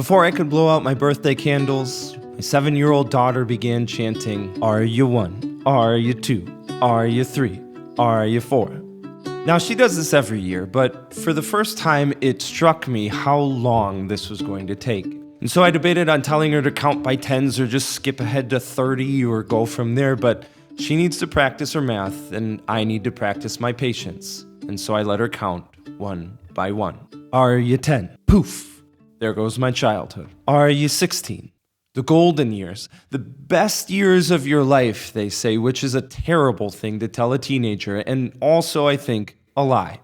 Before I could blow out my birthday candles, my 7-year-old daughter began chanting, "Are you one? Are you two? Are you three? Are you four?" Now, she does this every year, but for the first time, it struck me how long this was going to take. And so I debated on telling her to count by tens or just skip ahead to 30 or go from there, but she needs to practice her math, and I need to practice my patience. And so I let her count one by one. Are you 10? Poof! There goes my childhood. Are you 16? The golden years, the best years of your life, they say, which is a terrible thing to tell a teenager, and also, I think, a lie.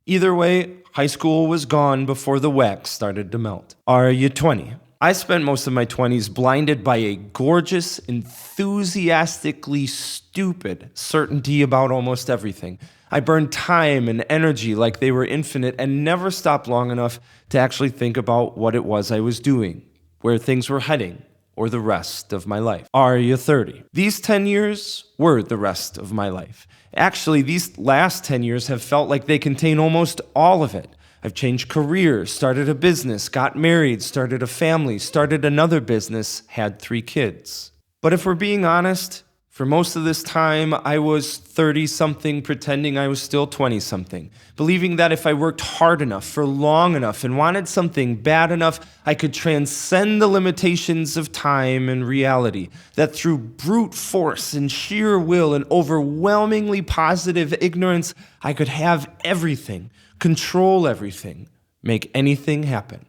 Either way, high school was gone before the wax started to melt. Are you 20? I spent most of my 20s blinded by a gorgeous, enthusiastically stupid certainty about almost everything. I burned time and energy like they were infinite and never stopped long enough to actually think about what it was I was doing, where things were heading, or the rest of my life. Are you 30? These 10 years were the rest of my life. Actually, these last 10 years have felt like they contain almost all of it. I've changed careers, started a business, got married, started a family, started another business, had 3 kids. But if we're being honest, for most of this time, I was 30-something pretending I was still 20-something, believing that if I worked hard enough for long enough and wanted something bad enough, I could transcend the limitations of time and reality, that through brute force and sheer will and overwhelmingly positive ignorance, I could have everything, control everything, make anything happen.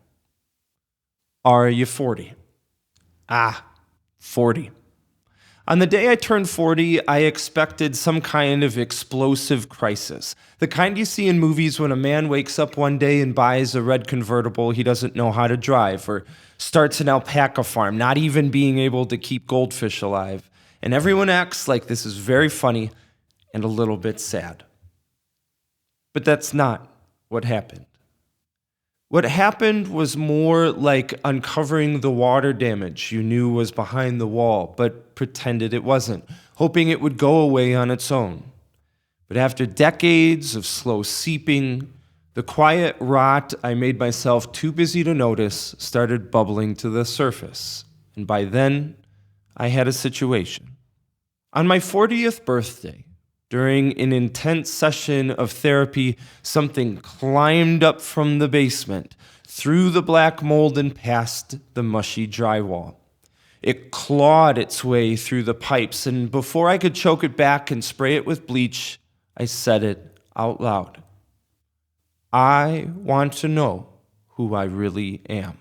Are you 40? 40. On the day I turned 40, I expected some kind of explosive crisis. The kind you see in movies when a man wakes up one day and buys a red convertible he doesn't know how to drive, or starts an alpaca farm, not even being able to keep goldfish alive. And everyone acts like this is very funny and a little bit sad. But that's not what happened. What happened was more like uncovering the water damage you knew was behind the wall, but pretended it wasn't, hoping it would go away on its own. But after decades of slow seeping, the quiet rot I made myself too busy to notice started bubbling to the surface. And by then, I had a situation. On my 40th birthday, during an intense session of therapy, something climbed up from the basement, through the black mold and past the mushy drywall. It clawed its way through the pipes, and before I could choke it back and spray it with bleach, I said it out loud. I want to know who I really am.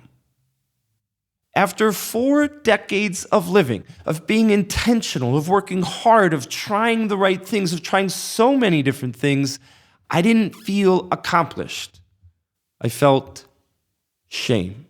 After 4 decades of living, of being intentional, of working hard, of trying the right things, of trying so many different things, I didn't feel accomplished. I felt shame.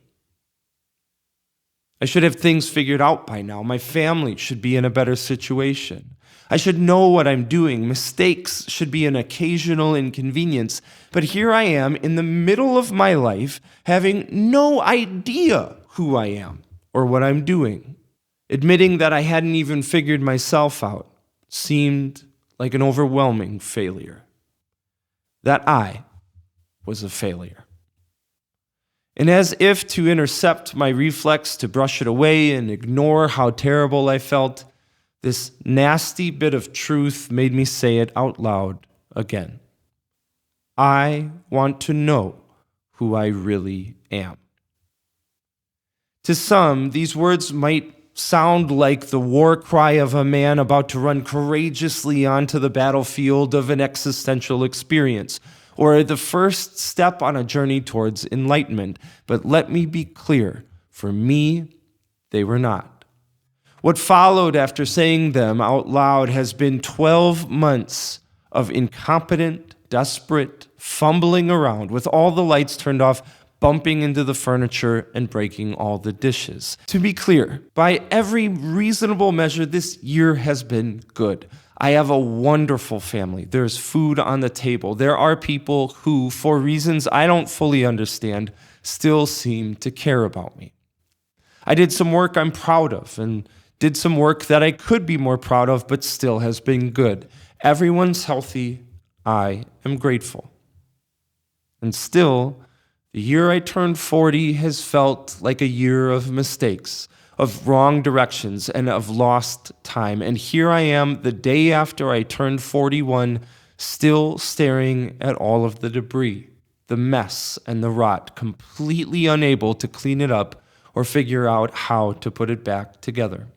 I should have things figured out by now. My family should be in a better situation. I should know what I'm doing. Mistakes should be an occasional inconvenience. But here I am in the middle of my life, having no idea who I am or what I'm doing. Admitting that I hadn't even figured myself out seemed like an overwhelming failure. That I was a failure. And as if to intercept my reflex to brush it away and ignore how terrible I felt, this nasty bit of truth made me say it out loud again. I want to know who I really am. To some, these words might sound like the war cry of a man about to run courageously onto the battlefield of an existential experience, or the first step on a journey towards enlightenment. But let me be clear, for me, they were not. What followed after saying them out loud has been 12 months of incompetent, desperate, fumbling around with all the lights turned off, bumping into the furniture and breaking all the dishes. To be clear, by every reasonable measure, this year has been good. I have a wonderful family. There's food on the table. There are people who, for reasons I don't fully understand, still seem to care about me. I did some work I'm proud of and did some work that I could be more proud of, but still has been good. Everyone's healthy. I am grateful. And still, The year I turned 40 has felt like a year of mistakes, of wrong directions, and of lost time. And here I am, the day after I turned 41, still staring at all of the debris, the mess, and the rot, completely unable to clean it up or figure out how to put it back together.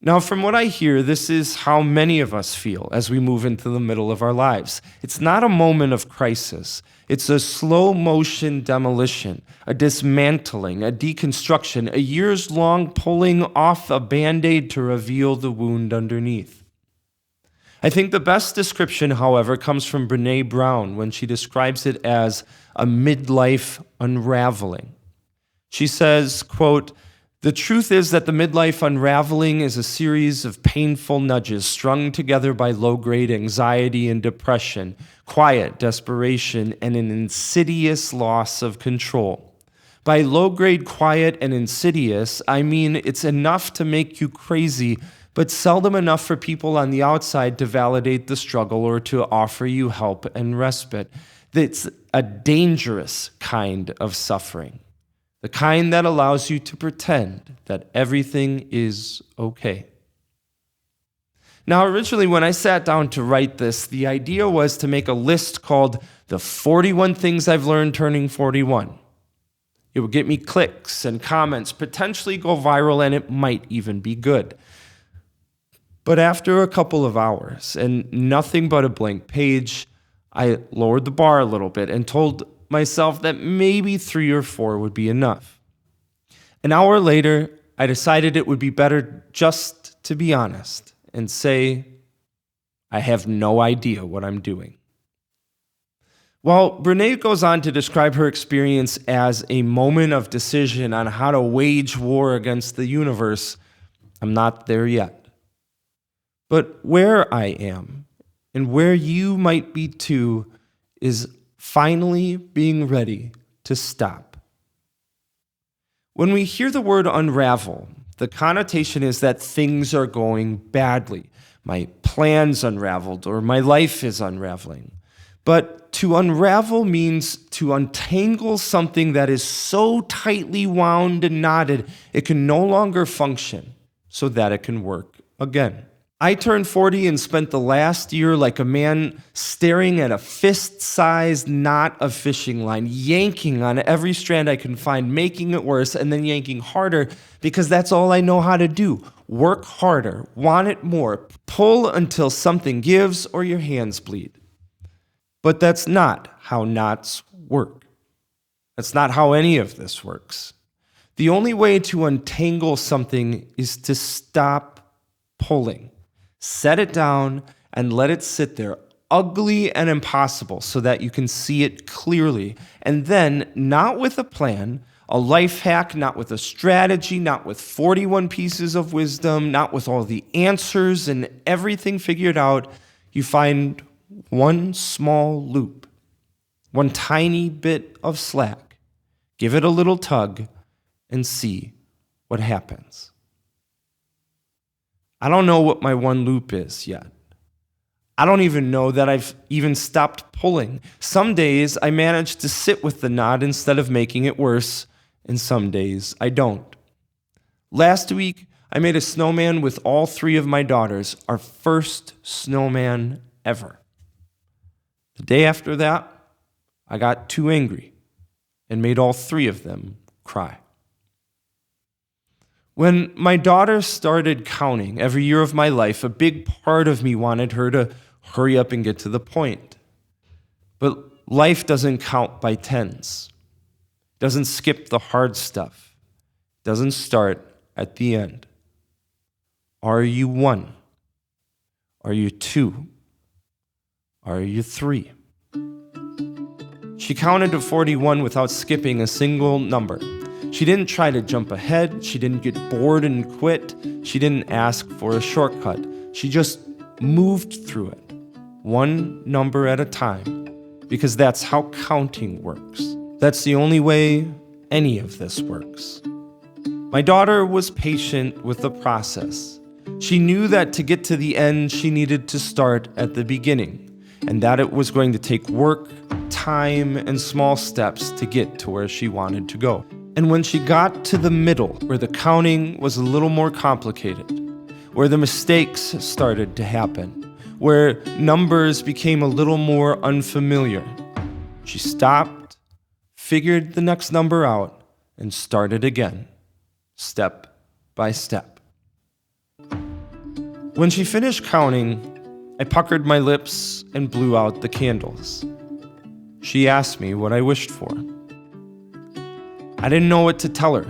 Now, from what I hear, this is how many of us feel as we move into the middle of our lives. It's not a moment of crisis. It's a slow motion demolition, a dismantling, a deconstruction, a years-long pulling off a Band-Aid to reveal the wound underneath. I think the best description, however, comes from Brene Brown when she describes it as a midlife unraveling. She says, quote, "The truth is that the midlife unraveling is a series of painful nudges strung together by low-grade anxiety and depression, quiet desperation, and an insidious loss of control. By low-grade, quiet, and insidious, I mean it's enough to make you crazy, but seldom enough for people on the outside to validate the struggle or to offer you help and respite. It's a dangerous kind of suffering. The kind that allows you to pretend that everything is okay." Now, originally, when I sat down to write this, the idea was to make a list called The 41 Things I've Learned Turning 41. It would get me clicks and comments, potentially go viral, and it might even be good. But after a couple of hours and nothing but a blank page, I lowered the bar a little bit and told myself that maybe 3 or 4 would be enough. An hour later, I decided it would be better just to be honest and say, I have no idea what I'm doing. While Brene goes on to describe her experience as a moment of decision on how to wage war against the universe, I'm not there yet. But where I am, and where you might be too, is finally being ready to stop. When we hear the word unravel, the connotation is that things are going badly. My plan's unraveled, or my life is unraveling. But to unravel means to untangle something that is so tightly wound and knotted it can no longer function so that it can work again. I turned 40 and spent the last year like a man staring at a fist-sized knot of fishing line, yanking on every strand I can find, making it worse, and then yanking harder because that's all I know how to do. Work harder, want it more, pull until something gives or your hands bleed. But that's not how knots work. That's not how any of this works. The only way to untangle something is to stop pulling. Set it down and let it sit there, ugly and impossible, so that you can see it clearly. And then, not with a plan, a life hack, not with a strategy, not with 41 pieces of wisdom, not with all the answers and everything figured out, you find one small loop, one tiny bit of slack. Give it a little tug and see what happens. I don't know what my one loop is yet. I don't even know that I've even stopped pulling. Some days I manage to sit with the knot instead of making it worse, and some days I don't. Last week, I made a snowman with all 3 of my daughters, our first snowman ever. The day after that, I got too angry and made all 3 of them cry. When my daughter started counting every year of my life, a big part of me wanted her to hurry up and get to the point. But life doesn't count by tens. It doesn't skip the hard stuff. It doesn't start at the end. Are you 1? Are you 2? Are you 3? She counted to 41 without skipping a single number. She didn't try to jump ahead. She didn't get bored and quit. She didn't ask for a shortcut. She just moved through it, one number at a time, because that's how counting works. That's the only way any of this works. My daughter was patient with the process. She knew that to get to the end, she needed to start at the beginning. and that it was going to take work, time, and small steps to get to where she wanted to go. And when she got to the middle, where the counting was a little more complicated, where the mistakes started to happen, where numbers became a little more unfamiliar, she stopped, figured the next number out, and started again, step by step. When she finished counting, I puckered my lips and blew out the candles. She asked me what I wished for. I didn't know what to tell her,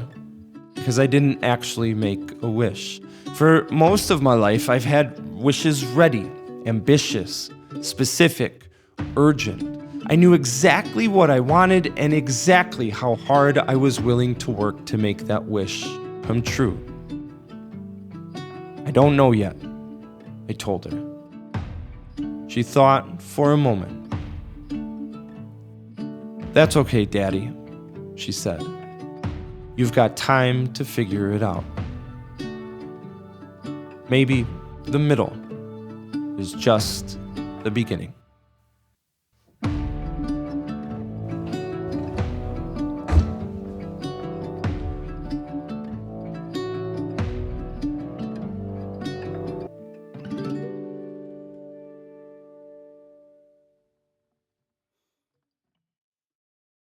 because I didn't actually make a wish. For most of my life, I've had wishes ready, ambitious, specific, urgent. I knew exactly what I wanted and exactly how hard I was willing to work to make that wish come true. I don't know yet, I told her. She thought for a moment. That's okay, Daddy, she said. You've got time to figure it out. Maybe the middle is just the beginning.